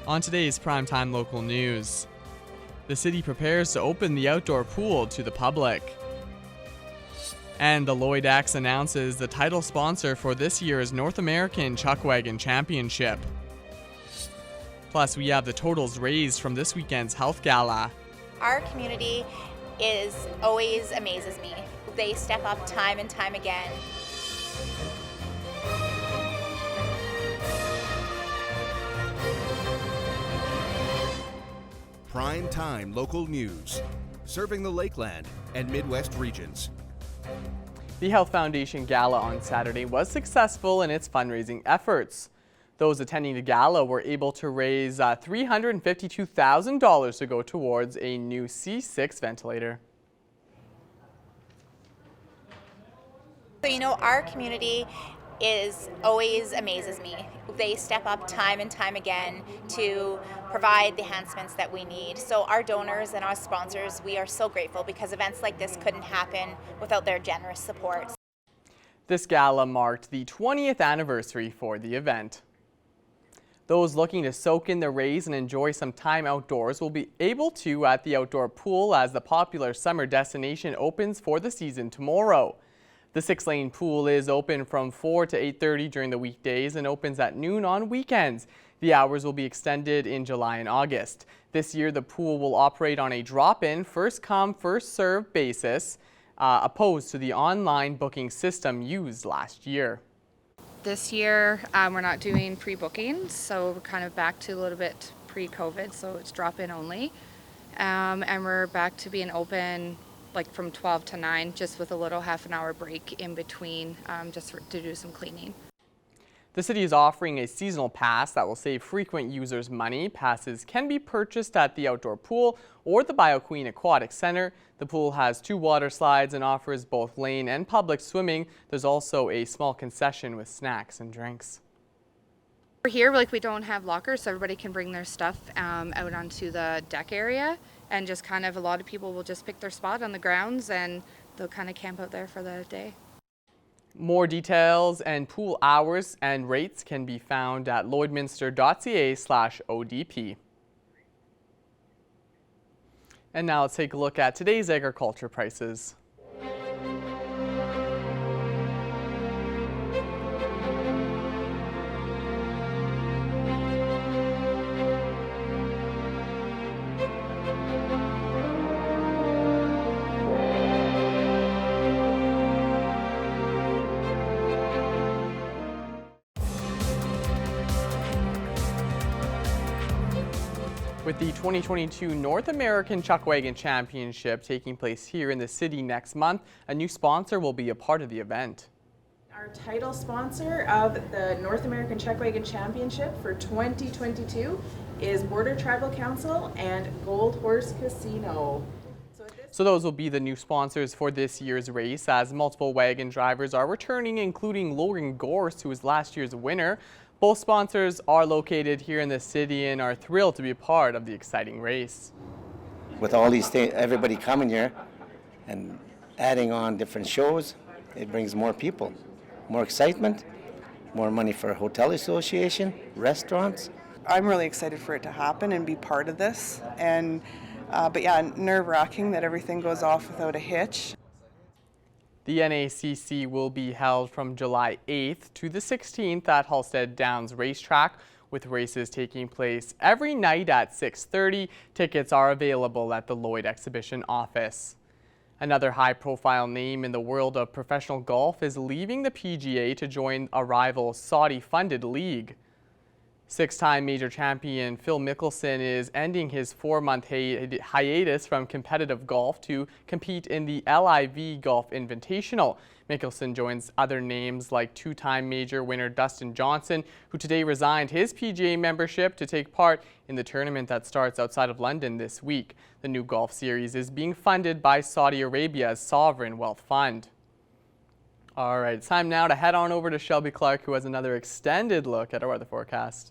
On today's Primetime Local News, the city prepares to open the outdoor pool to the public. And the Lloyd X announces the title sponsor for this year's North American Chuckwagon Championship. Plus, we have the totals raised from this weekend's health gala. Our community always amazes me. They step up time and time again. Prime Time Local News, serving the Lakeland and Midwest regions. The Health Foundation Gala on Saturday was successful in its fundraising efforts. Those attending the gala were able to raise $352,000 to go towards a new C6 ventilator. So, our community always amazes me. They step up time and time again to provide the enhancements that we need. So our donors and our sponsors, we are so grateful because events like this couldn't happen without their generous support. This gala marked the 20th anniversary for the event. Those looking to soak in the rays and enjoy some time outdoors will be able to at the outdoor pool as the popular summer destination opens for the season tomorrow. The 6-lane pool is open from 4 to 8:30 during the weekdays and opens at noon on weekends. The hours will be extended in July and August. This year, the pool will operate on a drop-in, first-come, first-served basis, opposed to the online booking system used last year. This year, we're not doing pre-bookings, so we're kind of back to a little bit pre-COVID, so it's drop-in only. And we're back to being open like from 12 to 9, just with a little half an hour break in between, to do some cleaning. The city is offering a seasonal pass that will save frequent users money. Passes can be purchased at the outdoor pool or the BioQueen Aquatic Center. The pool has 2 water slides and offers both lane and public swimming. There's also a small concession with snacks and drinks. Here, we don't have lockers, so everybody can bring their stuff out onto the deck area, and just kind of a lot of people will just pick their spot on the grounds and they'll kind of camp out there for the day. More details and pool hours and rates can be found at lloydminster.ca/ODP. And now let's take a look at today's agriculture prices. With the 2022 North American Chuckwagon Championship taking place here in the city next month, a new sponsor will be a part of the event. Our title sponsor of the North American Chuckwagon Championship for 2022 is Border Tribal Council and Gold Horse Casino. So those will be the new sponsors for this year's race, as multiple wagon drivers are returning, including Logan Gorse, who was last year's winner. Both sponsors are located here in the city and are thrilled to be a part of the exciting race. With all these things, everybody coming here and adding on different shows, it brings more people, more excitement, more money for a hotel association, restaurants. I'm really excited for it to happen and be part of this. But yeah, nerve-wracking that everything goes off without a hitch. The NACC will be held from July 8th to the 16th at Halstead Downs Racetrack, with races taking place every night at 6:30. Tickets are available at the Lloyd Exhibition Office. Another high-profile name in the world of professional golf is leaving the PGA to join a rival Saudi-funded league. 6-time major champion Phil Mickelson is ending his 4-month hiatus from competitive golf to compete in the LIV Golf Invitational. Mickelson joins other names like 2-time major winner Dustin Johnson, who today resigned his PGA membership to take part in the tournament that starts outside of London this week. The new golf series is being funded by Saudi Arabia's sovereign wealth fund. All right, it's time now to head on over to Shelby Clark, who has another extended look at our weather forecast.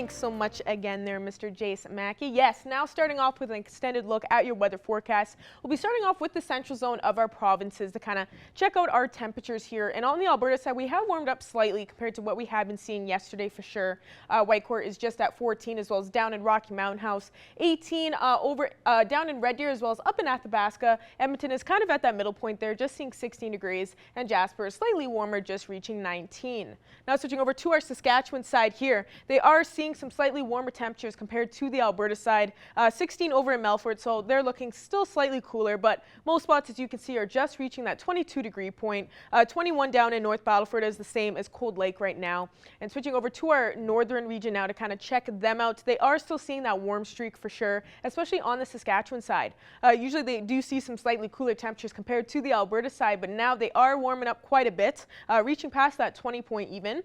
Thanks so much again there, Mr. Jace Mackey. Yes, now starting off with an extended look at your weather forecast. We'll be starting off with the central zone of our provinces to kind of check out our temperatures here. And on the Alberta side, we have warmed up slightly compared to what we had been seeing yesterday for sure. Whitecourt is just at 14, as well as down in Rocky Mountain House, 18 down in Red Deer, as well as up in Athabasca. Edmonton is kind of at that middle point there, just seeing 16 degrees, and Jasper is slightly warmer, just reaching 19. Now switching over to our Saskatchewan side here, they are seeing some slightly warmer temperatures compared to the Alberta side. 16 over in Melfort, so they're looking still slightly cooler, but most spots, as you can see, are just reaching that 22-degree point. 21 down in North Battleford is the same as Cold Lake right now. And switching over to our northern region now to kind of check them out, they are still seeing that warm streak for sure, especially on the Saskatchewan side. Usually they do see some slightly cooler temperatures compared to the Alberta side, but now they are warming up quite a bit, reaching past that 20 point even.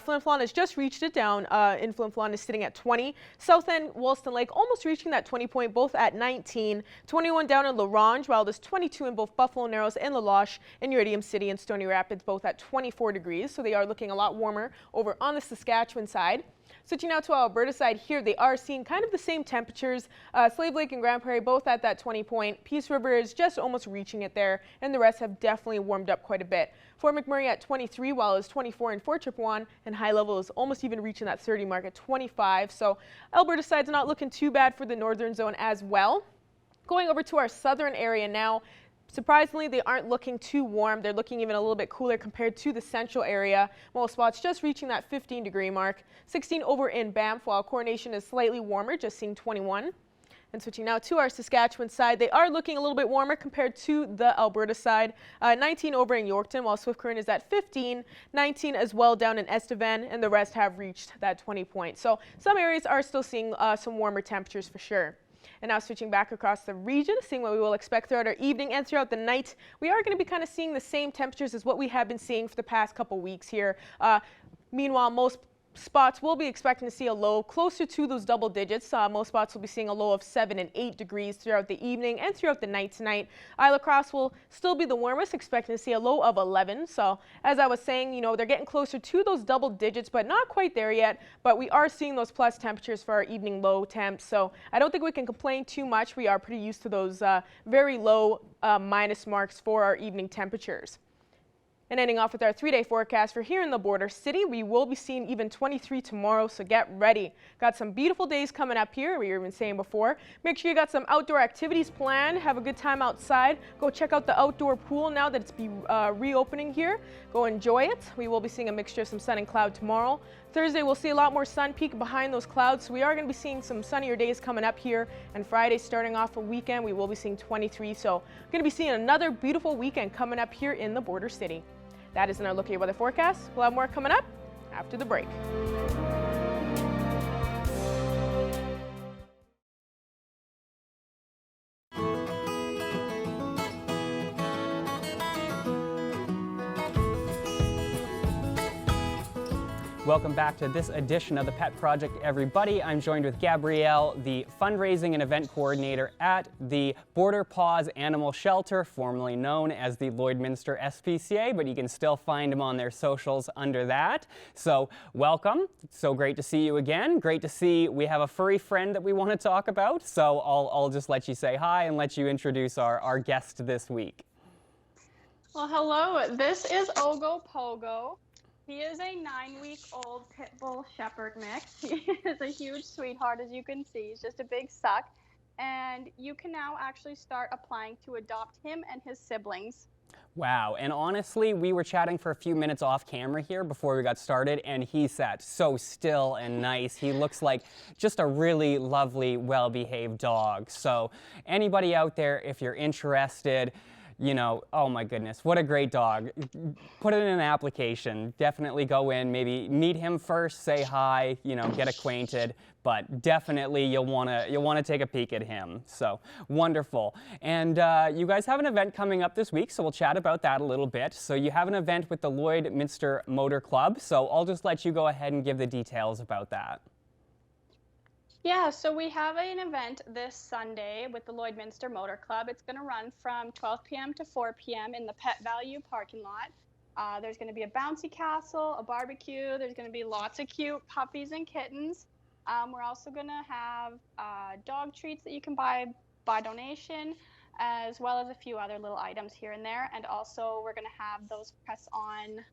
Flin Flon has just reached it down in Flin Flon is sitting at 20. South End, Wolston Lake almost reaching that 20 point, both at 19. 21 down in La Ronge, while there's 22 in both Buffalo Narrows and La Loche, and Iridium City and Stony Rapids, both at 24 degrees. So they are looking a lot warmer over on the Saskatchewan side. Switching now to our Alberta side here, they are seeing kind of the same temperatures. Slave Lake and Grand Prairie both at that 20 point. Peace River is just almost reaching it there, and the rest have definitely warmed up quite a bit. Fort McMurray at 23, while it's 24 in Fort Chipewyan, and High Level is almost even reaching that 30 mark at 25. So Alberta side's not looking too bad for the northern zone as well. Going over to our southern area now, surprisingly, they aren't looking too warm. They're looking even a little bit cooler compared to the central area. Most spots just reaching that 15-degree mark. 16 over in Banff, while Coronation is slightly warmer, just seeing 21. And switching now to our Saskatchewan side, they are looking a little bit warmer compared to the Alberta side. 19 over in Yorkton, while Swift Current is at 15. 19 as well down in Estevan, and the rest have reached that 20 point. So some areas are still seeing some warmer temperatures for sure. And now switching back across the region, seeing what we will expect throughout our evening and throughout the night, we are going to be kind of seeing the same temperatures as what we have been seeing for the past couple weeks here. Meanwhile, most spots will be expecting to see a low closer to those double digits. Most spots will be seeing a low of 7 and 8 degrees throughout the evening and throughout the night tonight. Isle of Cross will still be the warmest, expecting to see a low of 11. So as I was saying, they're getting closer to those double digits, but not quite there yet. But we are seeing those plus temperatures for our evening low temps. So I don't think we can complain too much. We are pretty used to those very low minus marks for our evening temperatures. And ending off with our 3-day forecast for here in the border city, we will be seeing even 23 tomorrow, so get ready. Got some beautiful days coming up here, we were even saying before. Make sure you got some outdoor activities planned, have a good time outside. Go check out the outdoor pool now that it's reopening here. Go enjoy it. We will be seeing a mixture of some sun and cloud tomorrow. Thursday, we'll see a lot more sun peek behind those clouds, so we are going to be seeing some sunnier days coming up here. And Friday, starting off a weekend, we will be seeing 23, so we're going to be seeing another beautiful weekend coming up here in the border city. That is in our look at your weather forecast. We'll have more coming up after the break. Welcome back to this edition of the Pet Project, everybody. I'm joined with Gabrielle, the fundraising and event coordinator at the Border Paws Animal Shelter, formerly known as the Lloydminster SPCA, but you can still find them on their socials under that. So welcome. So great to see you again. Great to see we have a furry friend that we want to talk about. So I'll just let you say hi and let you introduce our guest this week. Well, hello. This is Ogo Pogo. He is a 9-week-old pit bull shepherd mix. He is a huge sweetheart, as you can see. He's just a big suck. And you can now actually start applying to adopt him and his siblings. Wow, and honestly, we were chatting for a few minutes off camera here before we got started, and he sat so still and nice. He looks like just a really lovely, well-behaved dog. So anybody out there, if you're interested, oh my goodness, what a great dog. Put it in an application. Definitely go in, maybe meet him first, say hi, get acquainted, but definitely you'll want to take a peek at him. So wonderful. And you guys have an event coming up this week, so we'll chat about that a little bit. So you have an event with the Lloydminster Motor Club, so I'll just let you go ahead and give the details about that. Yeah, so we have an event this Sunday with the Lloydminster Motor Club. It's going to run from 12 p.m. to 4 p.m. in the Pet Value parking lot. There's going to be a bouncy castle, a barbecue. There's going to be lots of cute puppies and kittens. We're also going to have dog treats that you can buy by donation, as well as a few other little items here and there. And also we're going to have those press-on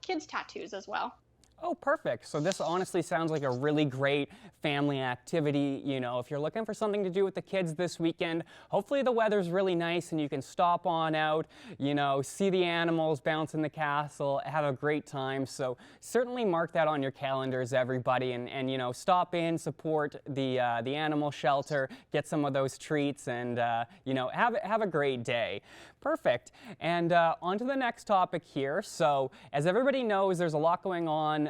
kids tattoos as well. Oh, perfect. So this honestly sounds like a really great family activity. You know, if you're looking for something to do with the kids this weekend, hopefully the weather's really nice and you can stop on out, you know, see the animals, bounce in the castle, have a great time. So certainly mark that on your calendars, everybody, and you know, stop in, support the animal shelter, get some of those treats, and you know, have a great day. Perfect. And on to the next topic here. So as everybody knows, there's a lot going on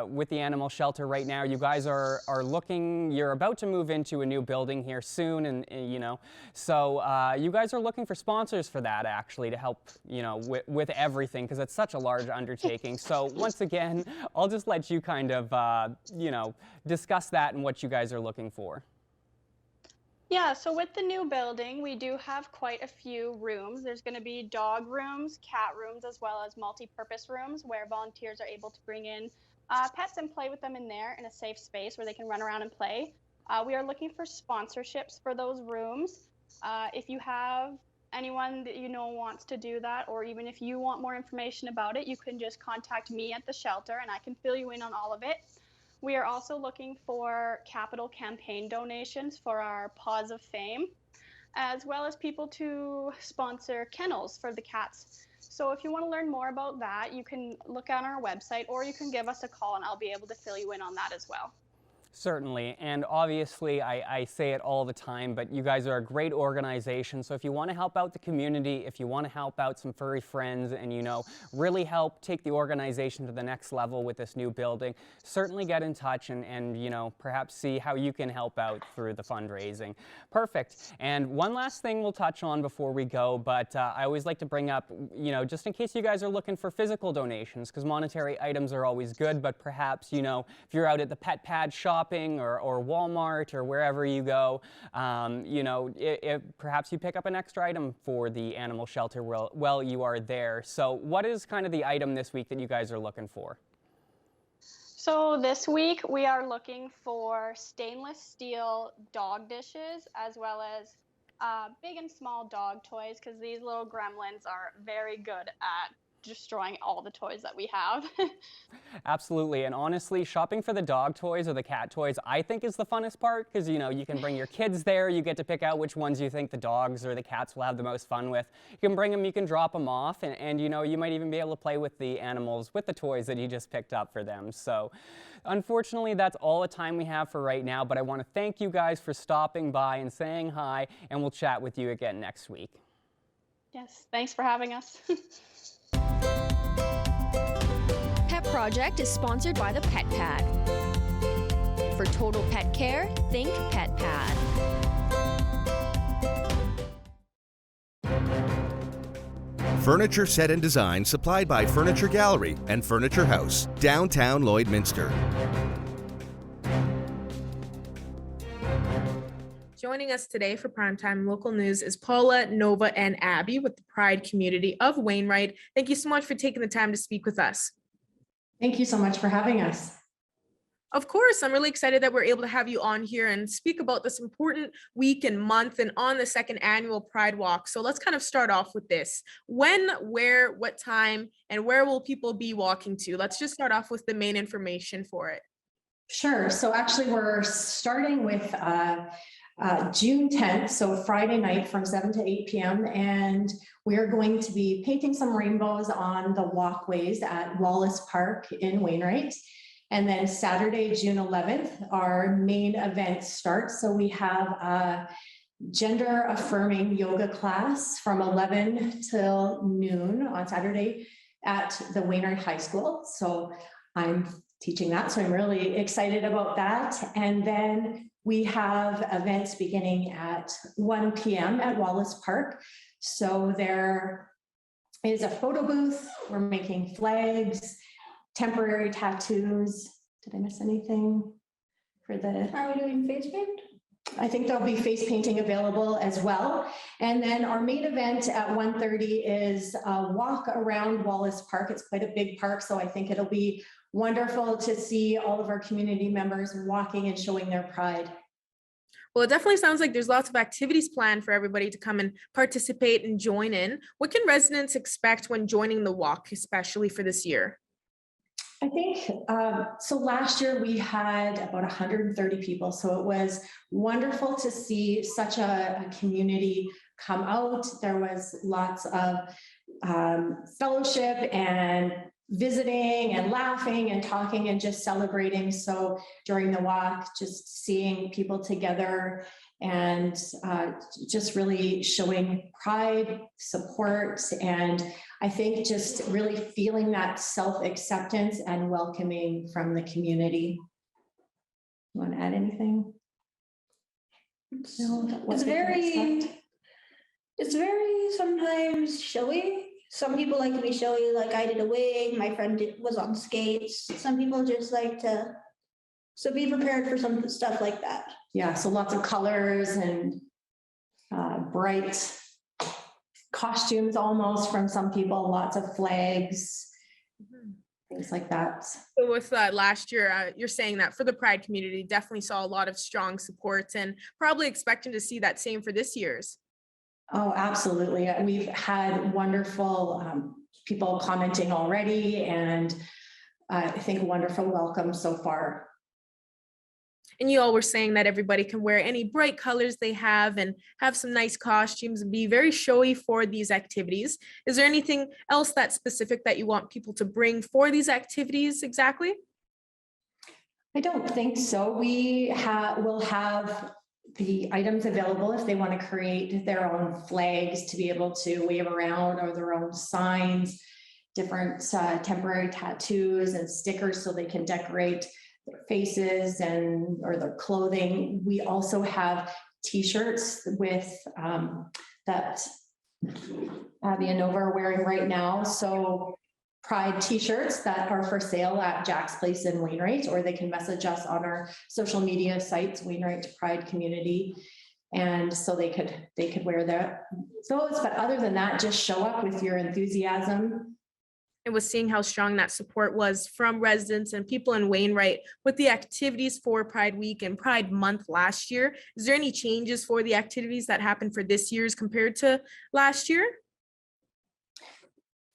with the animal shelter right now. You guys are looking, you're about to move into a new building here soon, and you know, so you guys are looking for sponsors for that, actually, to help, you know, with everything, because it's such a large undertaking. So once again, I'll just let you kind of, you know, discuss that and what you guys are looking for. Yeah, so with the new building, we do have quite a few rooms. There's going to be dog rooms, cat rooms, as well as multi-purpose rooms where volunteers are able to bring in pets and play with them in there in a safe space where they can run around and play. We are looking for sponsorships for those rooms. If you have anyone that you know wants to do that, or even if you want more information about it, you can just contact me at the shelter and I can fill you in on all of it. We are also looking for capital campaign donations for our Paws of Fame, as well as people to sponsor kennels for the cats. So if you want to learn more about that, you can look on our website or you can give us a call and I'll be able to fill you in on that as well. Certainly, and obviously I say it all the time, but you guys are a great organization, so if you want to help out the community, if you want to help out some furry friends and, you know, really help take the organization to the next level with this new building, certainly get in touch and you know, perhaps see how you can help out through the fundraising. Perfect. And one last thing we'll touch on before we go, but I always like to bring up, you know, just in case you guys are looking for physical donations, because monetary items are always good, but perhaps, you know, if you're out at the pet pad shop or Walmart or wherever you go, you know, perhaps you pick up an extra item for the animal shelter while you are there. So what is kind of the item this week that you guys are looking for? So this week we are looking for stainless steel dog dishes, as well as big and small dog toys, because these little gremlins are very good at destroying all the toys that we have. Absolutely, and honestly, shopping for the dog toys or the cat toys, I think is the funnest part, because, you know, you can bring your kids there, you get to pick out which ones you think the dogs or the cats will have the most fun with. You can bring them, you can drop them off, and you know, you might even be able to play with the animals with the toys that you just picked up for them. So unfortunately, that's all the time we have for right now, but I want to thank you guys for stopping by and saying hi, and we'll chat with you again next week. Yes, thanks for having us. Pet Project is sponsored by the Pet Pad. For total pet care, think Pet Pad. Furniture set and design supplied by Furniture Gallery and Furniture House, downtown Lloydminster. Joining us today for Primetime Local News is Paula, Nova, and Abby with the Pride community of Wainwright. Thank you so much for taking the time to speak with us. Thank you so much for having us. Of course, I'm really excited that we're able to have you on here and speak about this important week and month and on the second annual Pride Walk. So let's kind of start off with this. When, where, what time, and where will people be walking to? Let's just start off with the main information for it. Sure. So actually we're starting with June 10th, so Friday night from 7 to 8 p.m. And we're going to be painting some rainbows on the walkways at Wallace Park in Wainwright. And then Saturday, June 11th, our main event starts. So we have a gender affirming yoga class from 11 till noon on Saturday at the Wainwright High School. So I'm teaching that, so I'm really excited about that. And then we have events beginning at 1 p.m. at Wallace Park. So there is a photo booth. We're making flags, temporary tattoos. Did I miss anything for the? Are we doing face paint? I think there'll be face painting available as well. And then our main event at 1:30 is a walk around Wallace Park. It's quite a big park, so I think it'll be wonderful to see all of our community members walking and showing their pride. Well, it definitely sounds like there's lots of activities planned for everybody to come and participate and join in. What can residents expect when joining the walk, especially for this year? I think, so last year we had about 130 people. So it was wonderful to see such a community come out. There was lots of fellowship and visiting and laughing and talking and just celebrating. So during the walk, just seeing people together and just really showing pride, support, and I think just really feeling that self-acceptance and welcoming from the community. You want to add anything? No, It's very sometimes showy. Some people like to be showy, like I did a wig, my friend was on skates. Some people just like to, so be prepared for some stuff like that. Yeah, so lots of colors and bright costumes almost from some people, lots of flags, things like that. So with last year, you're saying that for the Pride community, definitely saw a lot of strong support and probably expecting to see that same for this year's. Oh, absolutely. We've had wonderful people commenting already, and I think a wonderful welcome so far. And you all were saying that everybody can wear any bright colors they have and have some nice costumes and be very showy for these activities. Is there anything else that's specific that you want people to bring for these activities exactly? I don't think so. We will have the items available if they want to create their own flags to be able to wave around, or their own signs, different temporary tattoos and stickers so they can decorate their faces and or their clothing. We also have t-shirts with that Abby and Nova are wearing right now. So Pride t-shirts that are for sale at Jack's Place in Wainwright, or they can message us on our social media sites, Wainwright Pride Community. And so they could wear those, but other than that, just show up with your enthusiasm. And was seeing how strong that support was from residents and people in Wainwright with the activities for Pride Week and Pride Month last year. Is there any changes for the activities that happened for this year's compared to last year?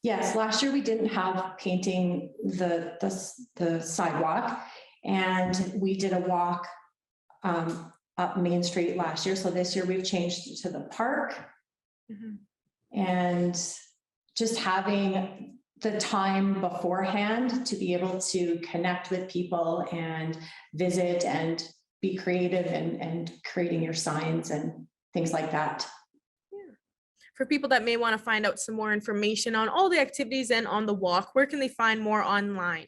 Yes, last year we didn't have painting the sidewalk, and we did a walk up Main Street last year. So this year we've changed it to the park. And just having the time beforehand to be able to connect with people and visit and be creative and creating your signs and things like that. For people that may want to find out some more information on all the activities and on the walk, where can they find more online?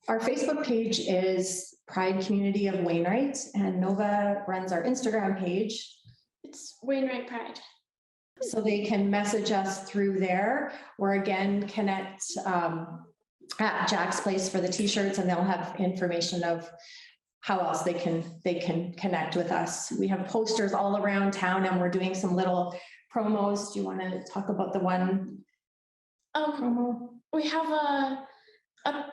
Our Facebook page is Pride Community of Wainwright, and Nova runs our Instagram page. It's Wainwright Pride. So they can message us through there, or again, connect at Jack's Place for the t-shirts, and they'll have information of how else they can connect with us. We have posters all around town, and we're doing some little promos. Do you want to talk about the one promo? We have a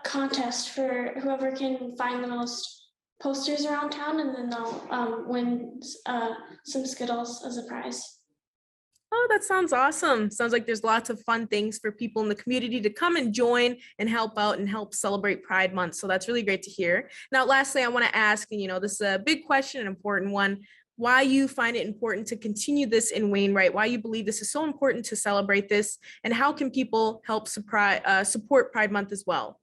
contest for whoever can find the most posters around town, and then they'll win some Skittles as a prize. Oh, that sounds awesome. Sounds like there's lots of fun things for people in the community to come and join and help out and help celebrate Pride Month. So that's really great to hear. Now, lastly, I want to ask, this is a big question, an important one, why you find it important to continue this in Wainwright, why you believe this is so important to celebrate this, and how can people help support Pride Month as well?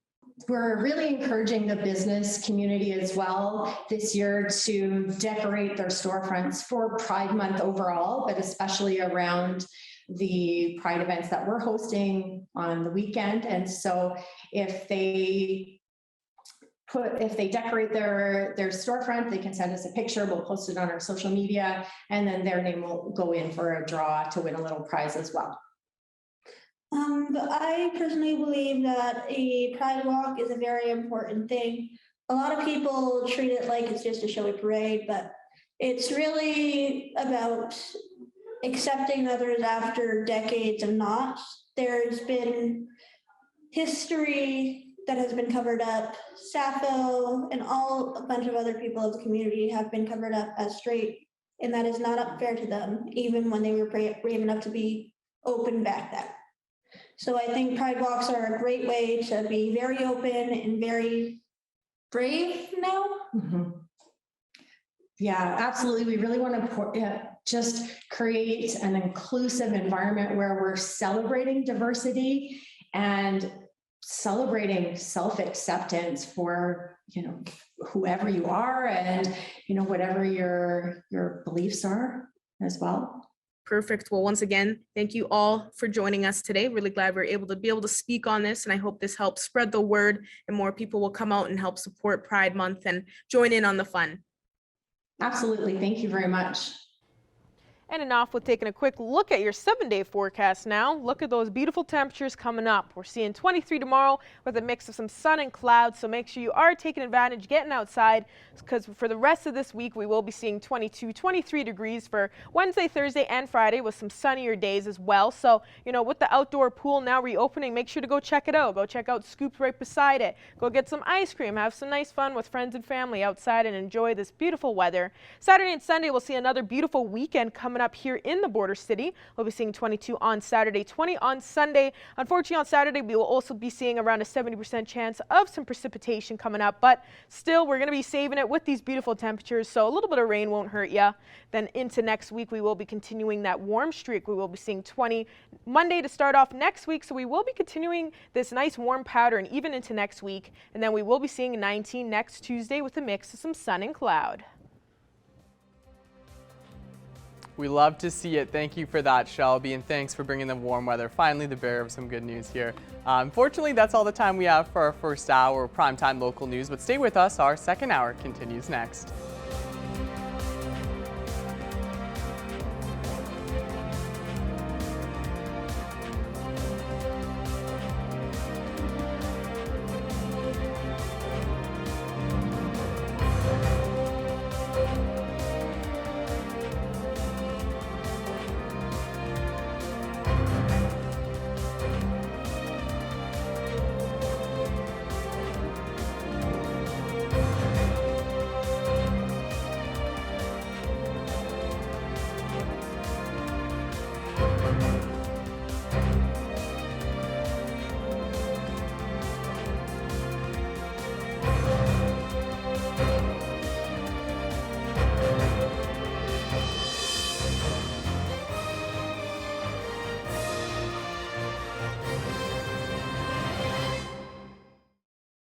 We're really encouraging the business community as well this year to decorate their storefronts for Pride Month overall, but especially around the Pride events that we're hosting on the weekend. And so if they decorate their storefront, they can send us a picture, we'll post it on our social media, and then their name will go in for a draw to win a little prize as well. But I personally believe that a Pride Walk is a very important thing. A lot of people treat it like it's just a showy parade, but it's really about accepting others after decades of not. There's been history that has been covered up. Sappho and a bunch of other people of the community have been covered up as straight, and that is not unfair to them, even when they were brave enough to be open back then. So I think Pride Walks are a great way to be very open and very brave now. Yeah, absolutely. We really want to just create an inclusive environment where we're celebrating diversity and celebrating self-acceptance for, whoever you are and, whatever your beliefs are as well. Perfect. Well, once again, thank you all for joining us today. Really glad we're able to speak on this, and I hope this helps spread the word and more people will come out and help support Pride Month and join in on the fun. Absolutely. Thank you very much. And enough with taking a quick look at your 7-day forecast now. Look at those beautiful temperatures coming up. We're seeing 23 tomorrow with a mix of some sun and clouds, so make sure you are taking advantage, getting outside, because for the rest of this week we will be seeing 22, 23 degrees for Wednesday, Thursday, and Friday with some sunnier days as well. So, with the outdoor pool now reopening, make sure to go check it out. Go check out Scoops right beside it. Go get some ice cream, have some nice fun with friends and family outside and enjoy this beautiful weather. Saturday and Sunday we'll see another beautiful weekend coming up here in the border city. We'll be seeing 22 on Saturday, 20 on Sunday. Unfortunately, on Saturday, we will also be seeing around a 70% chance of some precipitation coming up, but still, we're going to be saving it with these beautiful temperatures, so a little bit of rain won't hurt you. Then into next week, we will be continuing that warm streak. We will be seeing 20 Monday to start off next week, so we will be continuing this nice warm pattern even into next week, and then we will be seeing 19 next Tuesday with a mix of some sun and cloud. We love to see it. Thank you for that, Shelby, and thanks for bringing the warm weather. Finally, the bearer of some good news here. Unfortunately, that's all the time we have for our first hour of Primetime Local News, but stay with us. Our second hour continues next.